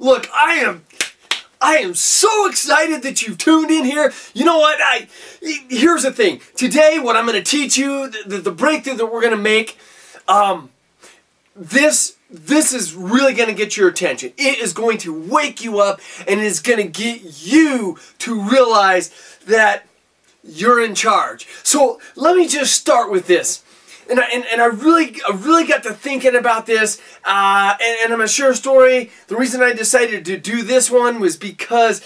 Look, I am so excited that you've tuned in here. You know what? Here's the thing. Today, what I'm going to teach you, the breakthrough that we're going to make, this is really going to get your attention. It is going to wake you up, and it is going to get you to realize that you're in charge. So let me just start with this. And I really got to thinking about this, and I'm going to share a story. The reason I decided to do this one was because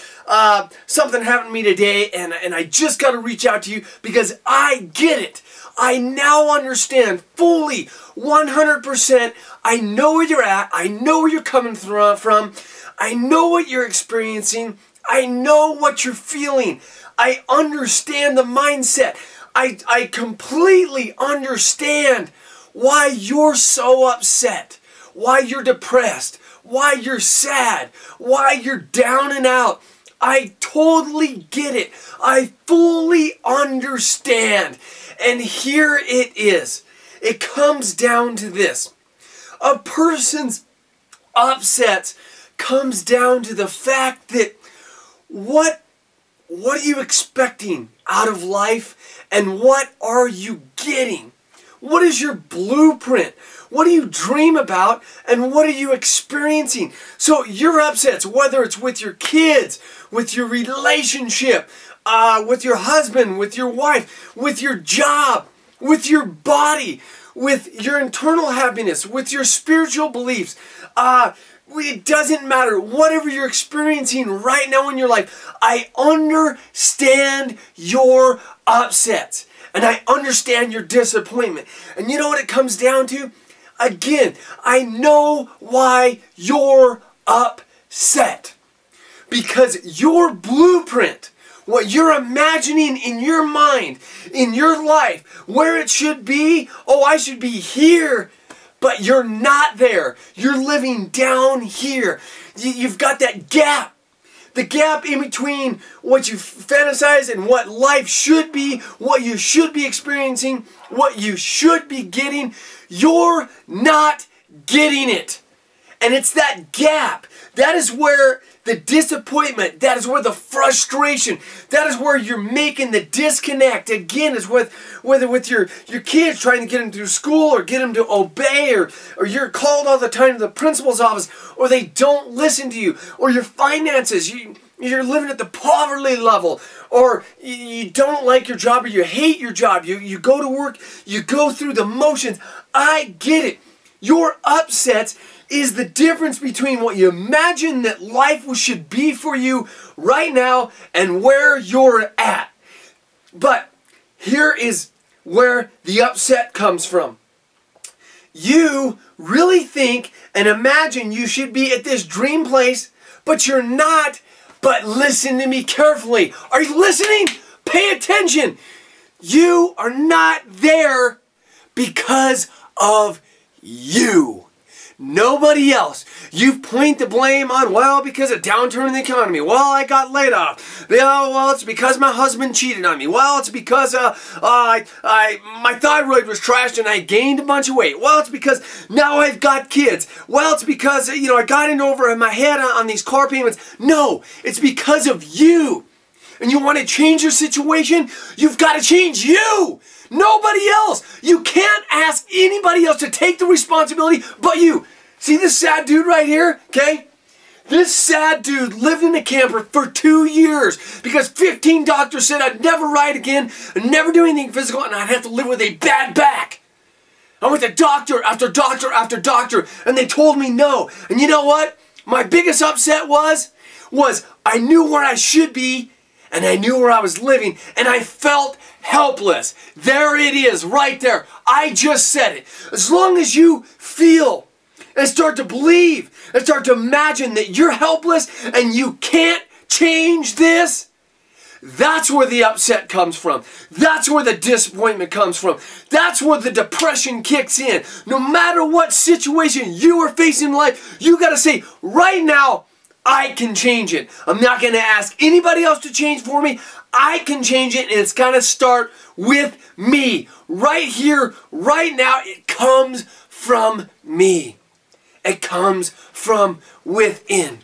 something happened to me today, and I just got to reach out to you because I get it. I now understand fully, 100%. I know where you're at. I know where you're coming from. I know what you're experiencing. I know what you're feeling. I understand the mindset. I completely understand why you're so upset, why you're depressed, why you're sad, why you're down and out. I totally get it. I fully understand. And here it is. It comes down to this. A person's upset comes down to the fact that what are you expecting out of life, and what are you getting? What is your blueprint? What do you dream about, and what are you experiencing? So your upsets, whether it's with your kids, with your relationship, with your husband, with your wife, with your job, with your body, with your internal happiness, with your spiritual beliefs, it doesn't matter. Whatever you're experiencing right now in your life, I understand your upsets. And I understand your disappointment. And you know what it comes down to? Again, I know why you're upset. Because your blueprint, what you're imagining in your mind, in your life, where it should be, oh, I should be here. But you're not there. You're living down here. You've got that gap. The gap in between what you fantasize and what life should be, what you should be experiencing, what you should be getting. You're not getting it. And it's that gap. That is where the disappointment, that is where the frustration, that is where you're making the disconnect. Again, is whether with your kids trying to get them through school or get them to obey, or you're called all the time to the principal's office, or they don't listen to you, or your finances, you're living at the poverty level, or you don't like your job, or you hate your job, you go to work, you go through the motions. I get it. Your upsets is the difference between what you imagine that life should be for you right now and where you're at. But here is where the upset comes from. You really think and imagine you should be at this dream place, but you're not. But listen to me carefully. Are you listening? Pay attention. You are not there because of you. Nobody else. You point the blame on, well, because of downturn in the economy. Well, I got laid off. Well, it's because my husband cheated on me. Well, it's because my thyroid was trashed and I gained a bunch of weight. Well, it's because now I've got kids. Well, it's because, I got in over my head on these car payments. No, it's because of you. And you want to change your situation? You've got to change you. Nobody else. You can't ask anybody else to take the responsibility but you. See this sad dude right here? Okay? This sad dude lived in a camper for 2 years because 15 doctors said I'd never ride again, I'd never do anything physical, and I'd have to live with a bad back. I went to doctor after doctor after doctor, and they told me no. And you know what? My biggest upset was I knew where I should be, and I knew where I was living, and I felt helpless. There it is, right there. I just said it. As long as you feel and start to believe and start to imagine that you're helpless and you can't change this, that's where the upset comes from. That's where the disappointment comes from. That's where the depression kicks in. No matter what situation you are facing in life, you got to say, right now, I can change it. I'm not going to ask anybody else to change for me. I can change it, and it's got to start with me. Right here, right now, it comes from me. It comes from within.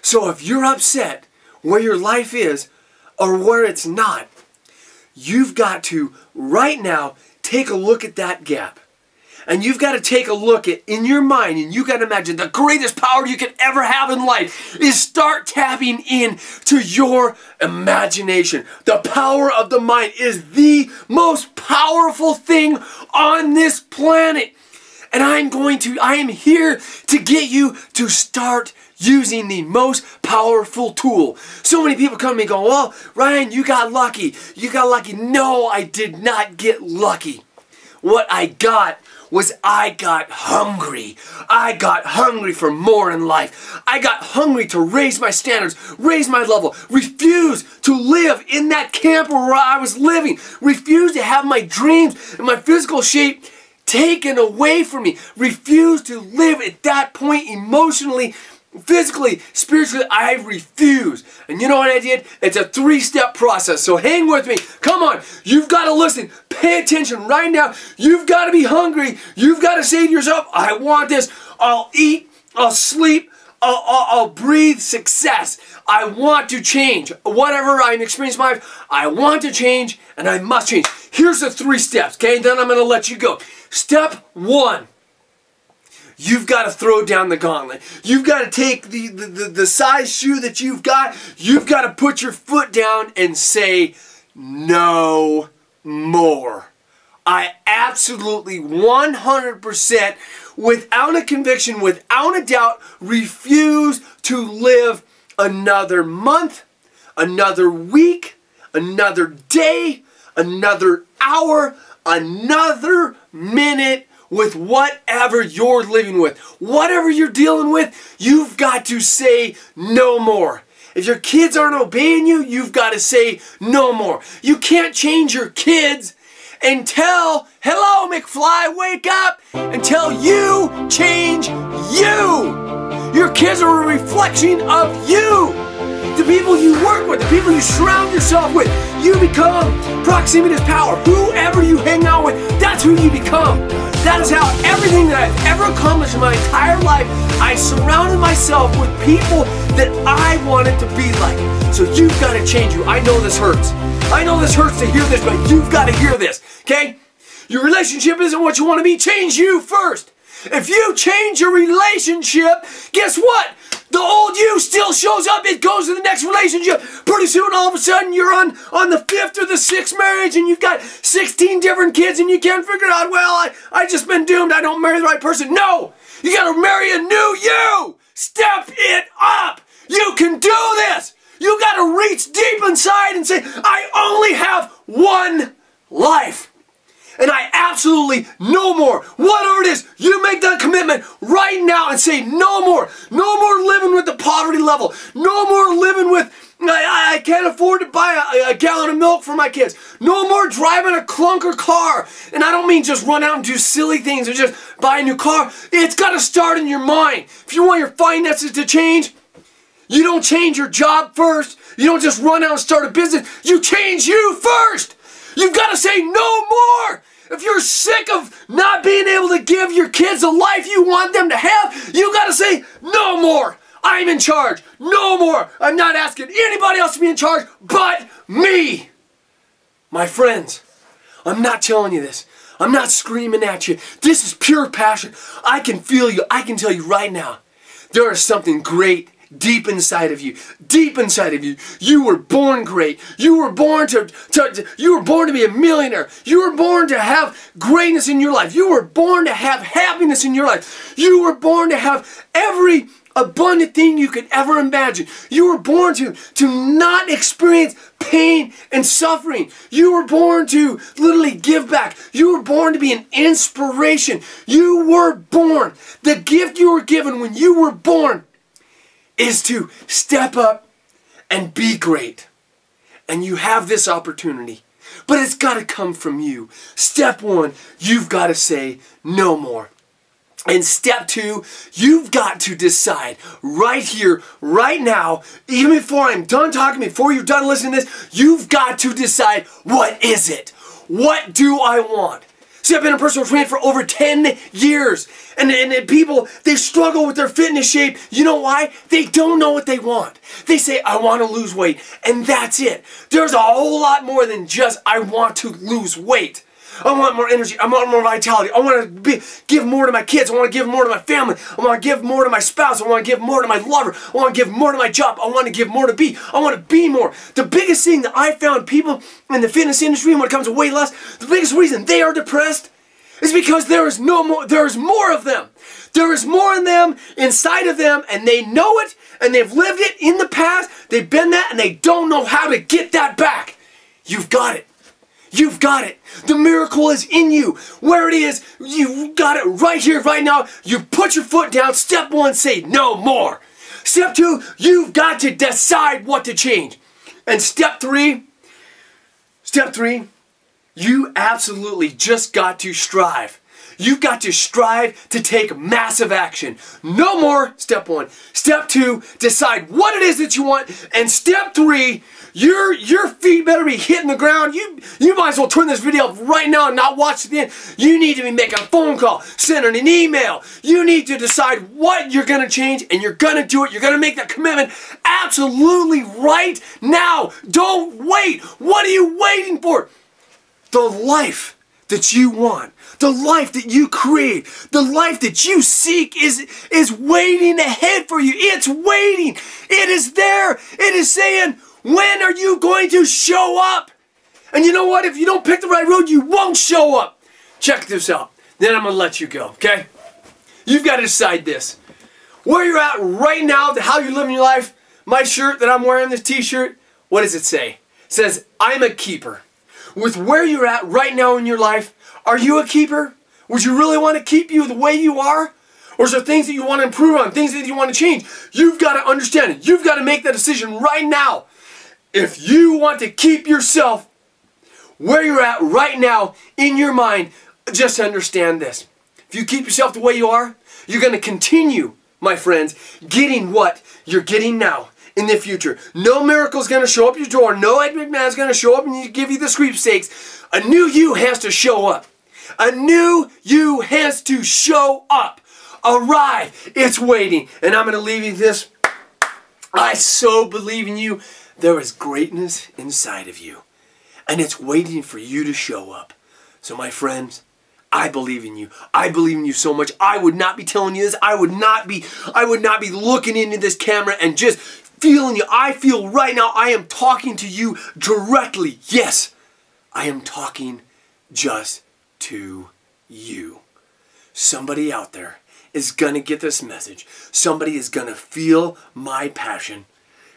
So if you're upset where your life is or where it's not, you've got to right now take a look at that gap. And you've got to take a look at, in your mind, and you've got to imagine the greatest power you could ever have in life is start tapping in to your imagination. The power of the mind is the most powerful thing on this planet. And I am here to get you to start using the most powerful tool. So many people come to me and go, well, Ryan, you got lucky. You got lucky. No, I did not get lucky. What I got was I got hungry. I got hungry for more in life. I got hungry to raise my standards, raise my level, refuse to live in that camper where I was living, refuse to have my dreams and my physical shape taken away from me, refuse to live at that point emotionally, physically, spiritually. I refuse. And you know what I did? It's a 3-step process. So hang with me. Come on. You've got to listen. Pay attention right now. You've got to be hungry. You've got to say to yourself, I want this. I'll eat. I'll sleep. I'll breathe success. I want to change. Whatever I'm experiencing in my life, I want to change and I must change. Here's the 3 steps, okay? Then I'm going to let you go. Step 1. You've got to throw down the gauntlet. You've got to take the size shoe that you've got. You've got to put your foot down and say, no more. I absolutely 100%, without a conviction, without a doubt, refuse to live another month, another week, another day, another hour, another minute with whatever you're living with. Whatever you're dealing with, you've got to say no more. If your kids aren't obeying you, you've got to say no more. You can't change your kids until, hello McFly, wake up, until you change you. Your kids are a reflection of you. The people you work with, the people you surround yourself with, you become. Proximity is power. Whoever you hang out with, that's who you become. That is how everything that I've ever accomplished in my entire life, I surrounded myself with people that I wanted to be like. So you've got to change you. I know this hurts. I know this hurts to hear this, but you've got to hear this, okay? Your relationship isn't what you want to be. Change you first. If you change your relationship, guess what? The old you still shows up. It goes to the next relationship. Pretty soon, all of a sudden, you're on the 5th or the 6th marriage, and you've got 16 different kids, and you can't figure out, well, I just been doomed. I don't marry the right person. No! You got to marry a new you! Step it up! You can do this! You got to reach deep inside and say, I only have one life. And I absolutely no more. Whatever it is, you make that commitment right now and say no more. No more living with the poverty level. No more living with, I can't afford to buy a gallon of milk for my kids. No more driving a clunker car. And I don't mean just run out and do silly things or just buy a new car. It's got to start in your mind. If you want your finances to change, you don't change your job first. You don't just run out and start a business. You change you first. You've got to say no more. If you're sick of not being able to give your kids a life you want them to have, you got to say no more. I'm in charge. No more. I'm not asking anybody else to be in charge but me. My friends, I'm not telling you this. I'm not screaming at you. This is pure passion. I can feel you. I can tell you right now, there is something great deep inside of you. Deep inside of you. You were born great. You were born to be a millionaire. You were born to have greatness in your life. You were born to have happiness in your life. You were born to have every abundant thing you could ever imagine. You were born to not experience pain and suffering. You were born to literally give back. You were born to be an inspiration. You were born. The gift you were given when you were born is to step up and be great. And you have this opportunity. But it's got to come from you. Step 1, you've got to say no more. And step 2, you've got to decide right here, right now, even before I'm done talking, before you're done listening to this, you've got to decide, what is it? What do I want? See, I've been a personal trainer for over 10 years. And people, they struggle with their fitness shape. You know why? They don't know what they want. They say, I want to lose weight. And that's it. There's a whole lot more than just, I want to lose weight. I want more energy. I want more vitality. I want to give more to my kids. I want to give more to my family. I want to give more to my spouse. I want to give more to my lover. I want to give more to my job. I want to give more to be. I want to be more. The biggest thing that I found people in the fitness industry when it comes to weight loss, the biggest reason they are depressed is because there is more of them. There is more in them, inside of them, and they know it, and they've lived it in the past. They've been that, and they don't know how to get that back. You've got it. You've got it. The miracle is in you. Where it is, you've got it right here, right now. You put your foot down. Step 1, say no more. Step 2, you've got to decide what to change. And step 3, you absolutely just got to strive. You've got to strive to take massive action. No more, step 1. Step 2, decide what it is that you want. And step 3, your feet better be hitting the ground. You might as well turn this video off right now and not watch it then. You need to be making a phone call, sending an email. You need to decide what you're going to change, and you're going to do it. You're going to make that commitment absolutely right now. Don't wait. What are you waiting for? The life that you want, the life that you create, the life that you seek is waiting ahead for you. It's waiting. It is there. It is saying, when are you going to show up? And you know what? If you don't pick the right road, you won't show up. Check this out. Then I'm going to let you go, okay? You've got to decide this. Where you're at right now, how you're living your life, my shirt that I'm wearing, this t-shirt, what does it say? It says, I'm a keeper. With where you're at right now in your life, are you a keeper? Would you really want to keep you the way you are? Or is there things that you want to improve on, things that you want to change? You've got to understand it. You've got to make that decision right now. If you want to keep yourself where you're at right now in your mind, just understand this. If you keep yourself the way you are, you're going to continue, my friends, getting what you're getting now. In the future. No miracle's going to show up your door. No Ed McMahon's going to show up and give you the sweepstakes. A new you has to show up. A new you has to show up. Arrive. It's waiting. And I'm going to leave you this. I so believe in you. There is greatness inside of you. And it's waiting for you to show up. So my friends, I believe in you. I believe in you so much. I would not be telling you this. I would not be looking into this camera and just feeling you. I feel right now I am talking to you directly. Yes, I am talking just to you. Somebody out there is going to get this message. Somebody is going to feel my passion.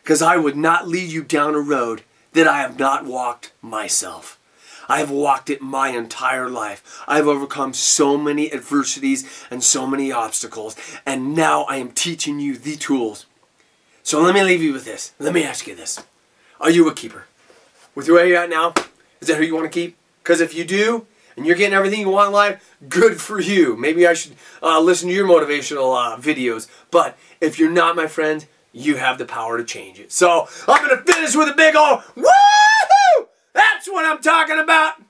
Because I would not lead you down a road that I have not walked myself. I have walked it my entire life. I have overcome so many adversities and so many obstacles. And now I am teaching you the tools. So let me leave you with this. Let me ask you this. Are you a keeper? With where you're at now, is that who you want to keep? Because if you do, and you're getting everything you want in life, good for you. Maybe I should listen to your motivational videos. But if you're not, my friend, you have the power to change it. So I'm going to finish with a big ol' woohoo! That's what I'm talking about.